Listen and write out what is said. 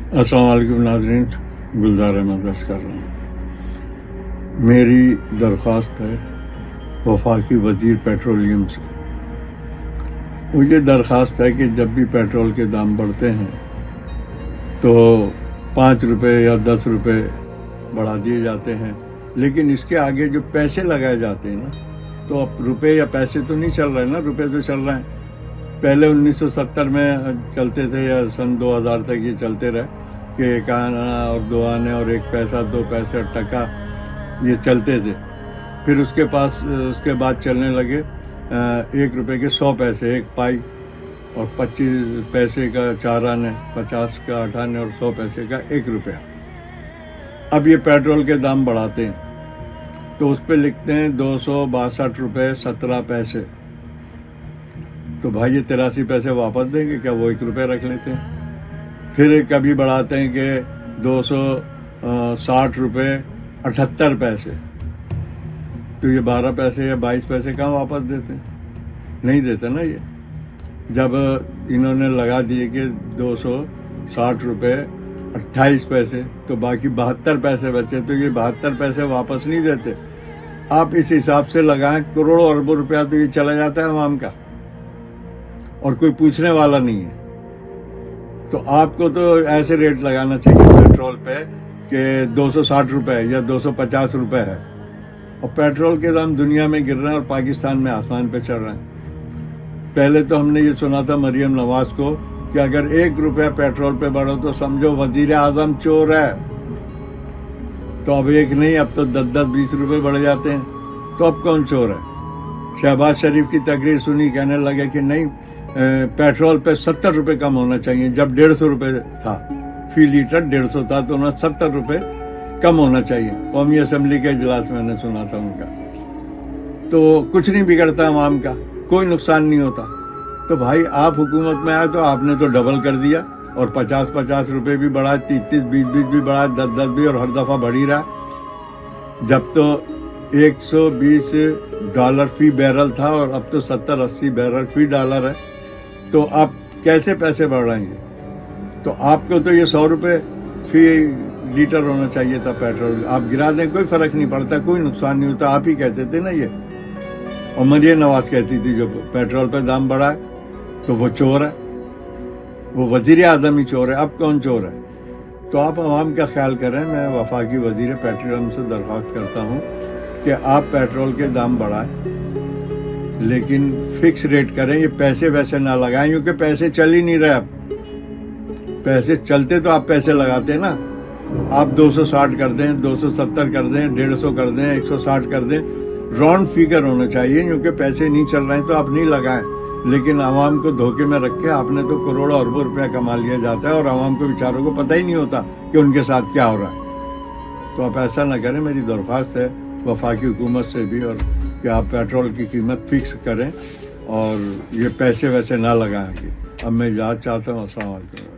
السلام علیکم ناظرین، گلزار احمد درس کر رہا ہوں۔ میری درخواست ہے وفاقی وزیر پیٹرولیم سے، وہ یہ درخواست ہے کہ جب بھی پیٹرول کے دام بڑھتے ہیں تو 5 روپے یا 10 روپے بڑھا دیے جاتے ہیں، لیکن اس کے آگے جو پیسے لگائے جاتے ہیں نا، تو اب روپے یا پیسے تو نہیں چل رہے نا، روپے تو چل رہے ہیں۔ پہلے 1970 میں چلتے تھے یا سن 2000 تک یہ چلتے رہے کہ 1 آنا اور 2 آنے اور 1 پیسہ 2 پیسے ٹکا یہ چلتے تھے۔ پھر اس کے بعد چلنے لگے 1 روپے کے 100 پیسے، 1 پائی، اور 25 پیسے کا 4 آنے، 50 کا 8 آنے اور 100 پیسے کا 1 روپیہ۔ اب یہ پیٹرول کے دام بڑھاتے ہیں تو اس پہ لکھتے ہیں 262 روپے 17 پیسے۔ تو بھائی یہ 83 پیسے واپس دیں گے کیا؟ وہ 1 روپے رکھ لیتے ہیں۔ پھر کبھی بڑھاتے ہیں کہ 260 روپے 78 پیسے، تو یہ 12 پیسے یا 22 پیسے کہاں واپس دیتے ہیں؟ نہیں دیتے نا۔ یہ جب انہوں نے لگا دیے کہ 260 روپے 28 پیسے، تو باقی 72 پیسے بچے، تو یہ 72 پیسے واپس نہیں دیتے۔ آپ اس حساب سے لگائیں، کروڑوں اربوں روپیہ تو یہ چلا جاتا ہے عوام کا، اور کوئی پوچھنے والا نہیں ہے۔ تو آپ کو تو ایسے ریٹ لگانا چاہیے پیٹرول پہ کہ 260 روپے یا 250 روپے ہے، اور پیٹرول کے دام دنیا میں گر رہے ہیں اور پاکستان میں آسمان پہ چڑھ رہے ہیں۔ پہلے تو ہم نے یہ سنا تھا مریم نواز کو کہ اگر 1 روپیہ پیٹرول پہ بڑھو تو سمجھو وزیر اعظم چور ہے۔ تو اب 1 نہیں، اب تو 10 20 روپے بڑھ جاتے ہیں، تو اب کون چور ہے؟ شہباز شریف کی تقریر سنی، کہنے لگے کہ نہیں، پیٹرول پہ 70 روپے کم ہونا چاہیے، جب 150 روپے تھا فی لیٹر، 150 تھا تو انہیں 70 روپے کم ہونا چاہیے۔ قومی اسمبلی کے اجلاس میں نے سنا تھا ان کا۔ تو کچھ نہیں بگڑتا عوام کا، کوئی نقصان نہیں ہوتا۔ تو بھائی آپ حکومت میں آئے تو آپ نے تو ڈبل کر دیا، اور 50 روپے بھی بڑھا، 30 20 بھی بڑھا، 10 بھی، اور ہر دفعہ بڑھ ہی رہا۔ جب تو $120 فی بیرل تھا، اور اب تو 70-80 بیرل فی ڈالر ہے، تو آپ کیسے پیسے بڑھ رہے ہیں؟ تو آپ کو تو یہ 100 روپے فی لیٹر ہونا چاہیے تھا پیٹرول۔ آپ گرا دیں، کوئی فرق نہیں پڑتا، کوئی نقصان نہیں ہوتا۔ آپ ہی کہتے تھے نا یہ، اور مریم نواز کہتی تھی جو پیٹرول پہ دام بڑھا ہے تو وہ چور ہے، وہ وزیر اعظم ہی چور ہے۔ اب کون چور ہے؟ تو آپ عوام کا خیال کریں۔ میں وفاقی وزیر پیٹرولیم سے درخواست کرتا ہوں کہ آپ پیٹرول کے دام بڑھائیں، لیکن فکس ریٹ کریں، یہ پیسے ویسے نہ لگائیں، کیونکہ پیسے چل ہی نہیں رہے۔ اب پیسے چلتے تو آپ پیسے لگاتے نا۔ آپ 260 کر دیں، 270 کر دیں، 150 کر دیں، 160 کر دیں، راؤنڈ فگر ہونا چاہیے، کیونکہ پیسے نہیں چل رہے ہیں تو آپ نہیں لگائیں۔ لیکن عوام کو دھوکے میں رکھ کے آپ نے تو کروڑوں اربوں روپیہ کما لیا جاتا ہے، اور عوام کو بیچاروں کو پتہ ہی نہیں ہوتا کہ ان کے ساتھ کیا ہو رہا ہے۔ تو آپ ایسا نہ کریں، میری درخواست ہے وفاقی حکومت سے بھی، اور کہ آپ پیٹرول کی قیمت فکس کریں اور یہ پیسے ویسے نہ لگائیں گے۔ اب میں اجازت چاہتا ہوں۔ السلام علیکم۔